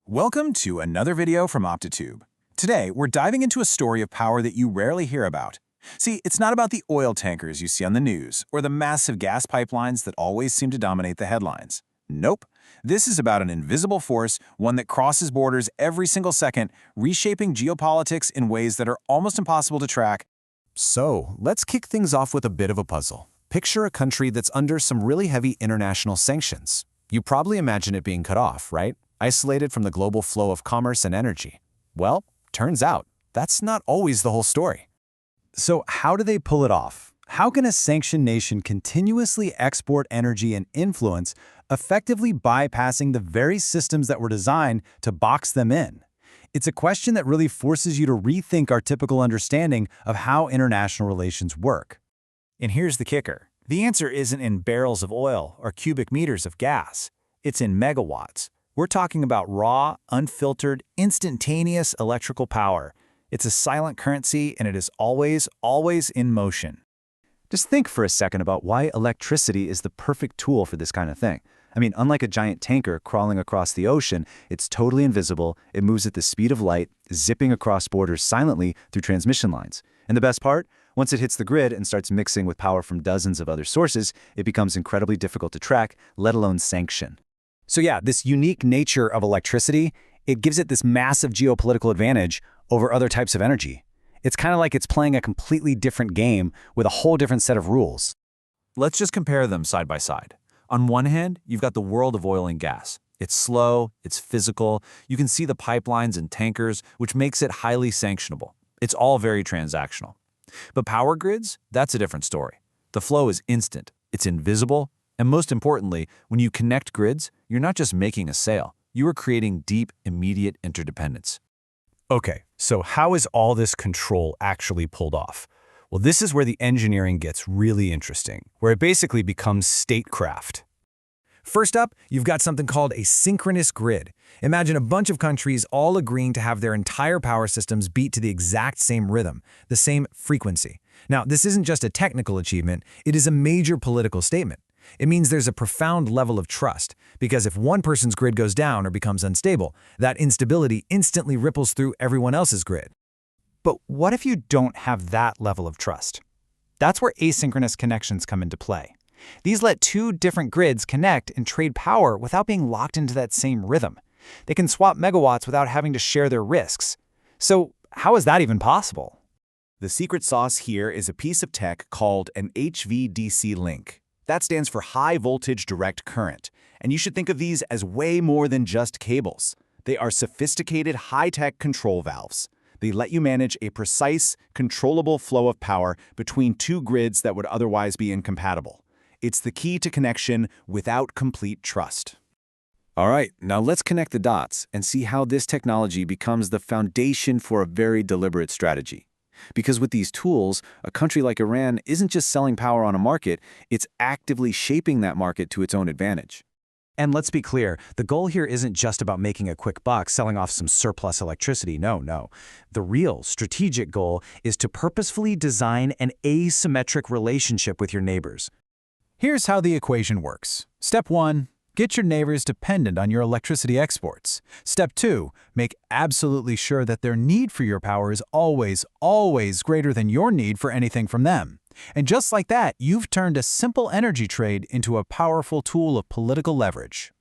Welcome to another video from Optatube. Today, we're diving into a story of power that you rarely hear about. See, it's not about the oil tankers you see on the news or the massive gas pipelines that always seem to dominate the headlines. Nope. This is about an invisible force, one that crosses borders every single second, reshaping geopolitics in ways that are almost impossible to track. So, let's kick things off with a bit of a puzzle. Picture a country that's under some really heavy international sanctions. You probably imagine it being cut off, right? Isolated from the global flow of commerce and energy. Well, turns out, that's not always the whole story. So how do they pull it off? How can a sanctioned nation continuously export energy and influence, effectively bypassing the very systems that were designed to box them in? It's a question that really forces you to rethink our typical understanding of how international relations work. And here's the kicker. The answer isn't in barrels of oil or cubic meters of gas. It's in megawatts. We're talking about raw, unfiltered, instantaneous electrical power. It's a silent currency, and it is always in motion. Just think for a second about why electricity is the perfect tool for this kind of thing. I mean, unlike a giant tanker crawling across the ocean, it's totally invisible, it moves at the speed of light, zipping across borders silently through transmission lines. And the best part? Once it hits the grid and starts mixing with power from dozens of other sources, it becomes incredibly difficult to track, let alone sanction. So yeah, this unique nature of electricity, it gives it this massive geopolitical advantage over other types of energy. It's kind of like it's playing a completely different game with a whole different set of rules. Let's just compare them side by side. On one hand, you've got the world of oil and gas. It's slow, it's physical, you can see the pipelines and tankers, which makes it highly sanctionable. It's all very transactional. But power grids, that's a different story. The flow is instant, it's invisible, and most importantly, when you connect grids, you're not just making a sale, you are creating deep, immediate interdependence. Okay, so how is all this control actually pulled off? Well, this is where the engineering gets really interesting, where it basically becomes statecraft. First up, you've got something called a synchronous grid. Imagine a bunch of countries all agreeing to have their entire power systems beat to the exact same rhythm, the same frequency. Now, this isn't just a technical achievement, it is a major political statement. It means there's a profound level of trust, because if one person's grid goes down or becomes unstable, that instability instantly ripples through everyone else's grid. But what if you don't have that level of trust? That's where asynchronous connections come into play. These let two different grids connect and trade power without being locked into that same rhythm. They can swap megawatts without having to share their risks. So how is that even possible? The secret sauce here is a piece of tech called an HVDC link. That stands for High Voltage Direct Current, and you should think of these as way more than just cables. They are sophisticated, high-tech control valves. They let you manage a precise, controllable flow of power between two grids that would otherwise be incompatible. It's the key to connection without complete trust. All right, now let's connect the dots and see how this technology becomes the foundation for a very deliberate strategy. Because with these tools, a country like Iran isn't just selling power on a market, it's actively shaping that market to its own advantage. And let's be clear, the goal here isn't just about making a quick buck selling off some surplus electricity. No. The real strategic goal is to purposefully design an asymmetric relationship with your neighbors. Here's how the equation works. Step 1. Get your neighbors dependent on your electricity exports. Step 2. Make absolutely sure that their need for your power is always greater than your need for anything from them. And just like that, you've turned a simple energy trade into a powerful tool of political leverage.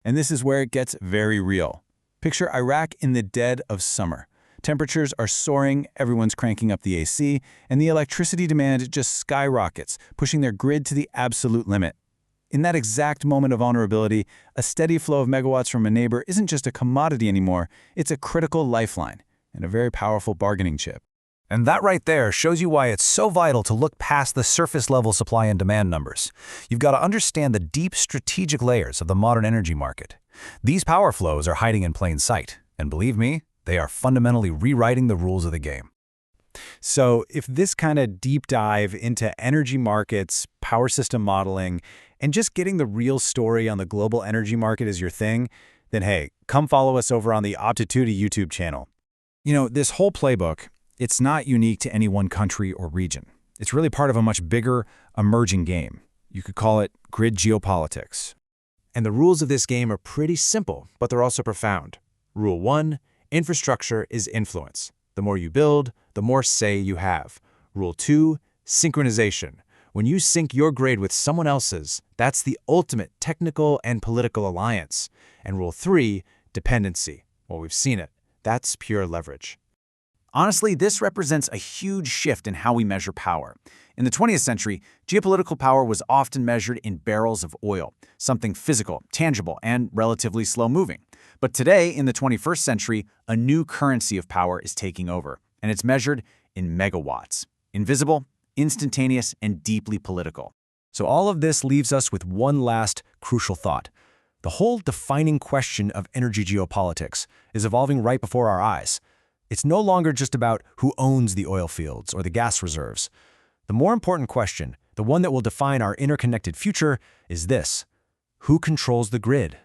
And this is where it gets very real. Picture Iraq in the dead of summer. Temperatures are soaring, everyone's cranking up the AC, and the electricity demand just skyrockets, pushing their grid to the absolute limit. In that exact moment of vulnerability, a steady flow of megawatts from a neighbor isn't just a commodity anymore, it's a critical lifeline and a very powerful bargaining chip. And that right there shows you why it's so vital to look past the surface-level supply and demand numbers. You've got to understand the deep strategic layers of the modern energy market. These power flows are hiding in plain sight, and believe me, they are fundamentally rewriting the rules of the game. So if this kind of deep dive into energy markets, power system modeling, and just getting the real story on the global energy market is your thing, then hey, come follow us over on the Optatube YouTube channel. You know, this whole playbook, it's not unique to any one country or region. It's really part of a much bigger, emerging game. You could call it grid geopolitics. And the rules of this game are pretty simple, but they're also profound. Rule 1, infrastructure is influence. The more you build, the more say you have. Rule 2, synchronization. When you sync your grid with someone else's, that's the ultimate technical and political alliance. And Rule 3, dependency. Well, we've seen it. That's pure leverage. Honestly, this represents a huge shift in how we measure power. In the 20th century, geopolitical power was often measured in barrels of oil, something physical, tangible, and relatively slow-moving. But today, in the 21st century, a new currency of power is taking over, and it's measured in megawatts. Invisible, instantaneous, and deeply political. So all of this leaves us with one last crucial thought. The whole defining question of energy geopolitics is evolving right before our eyes. It's no longer just about who owns the oil fields or the gas reserves. The more important question, the one that will define our interconnected future, is this: who controls the grid?